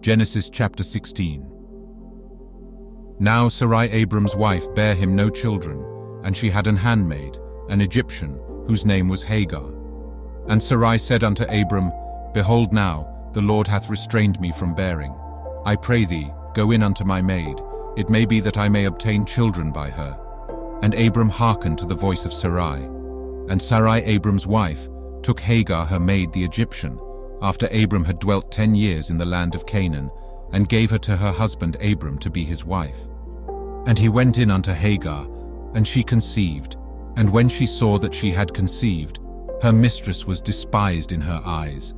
Genesis chapter 16. Now Sarai Abram's wife bare him no children, and she had an handmaid, an Egyptian, whose name was Hagar. And Sarai said unto Abram, Behold now, the Lord hath restrained me from bearing. I pray thee, go in unto my maid, it may be that I may obtain children by her. And Abram hearkened to the voice of Sarai. And Sarai Abram's wife took Hagar her maid the Egyptian, after Abram had dwelt 10 years in the land of Canaan, and gave her to her husband Abram to be his wife. And he went in unto Hagar, and she conceived. And when she saw that she had conceived, her mistress was despised in her eyes.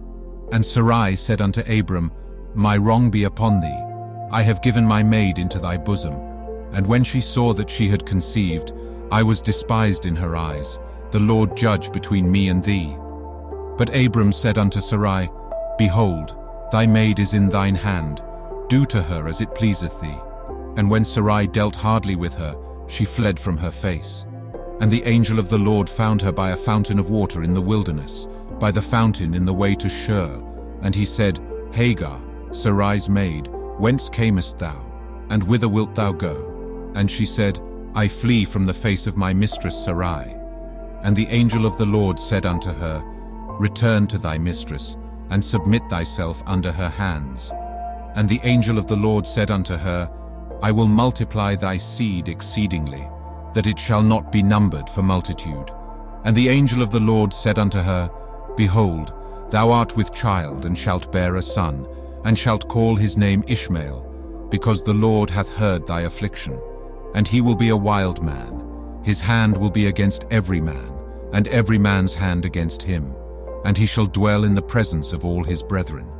And Sarai said unto Abram, My wrong be upon thee, I have given my maid into thy bosom. And when she saw that she had conceived, I was despised in her eyes. The Lord judge between me and thee. But Abram said unto Sarai, Behold, thy maid is in thine hand, do to her as it pleaseth thee. And when Sarai dealt hardly with her, she fled from her face. And the angel of the Lord found her by a fountain of water in the wilderness, by the fountain in the way to Shur. And he said, Hagar, Sarai's maid, whence camest thou, and whither wilt thou go? And she said, I flee from the face of my mistress Sarai. And the angel of the Lord said unto her, Return to thy mistress, and submit thyself under her hands. And the angel of the Lord said unto her, I will multiply thy seed exceedingly, that it shall not be numbered for multitude. And the angel of the Lord said unto her, Behold, thou art with child, and shalt bear a son, and shalt call his name Ishmael, because the Lord hath heard thy affliction. And he will be a wild man. His hand will be against every man, and every man's hand against him. And he shall dwell in the presence of all his brethren.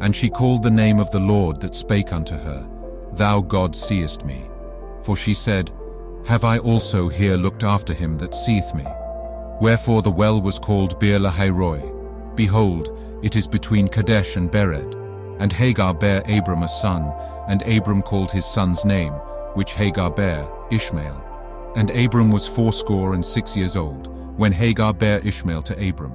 And she called the name of the Lord that spake unto her, Thou God seest me. For she said, Have I also here looked after him that seeth me? Wherefore the well was called Beer-lahai-roi. Behold, it is between Kadesh and Bered. And Hagar bare Abram a son, and Abram called his son's name, which Hagar bare, Ishmael. And Abram was 86 years old, when Hagar bare Ishmael to Abram.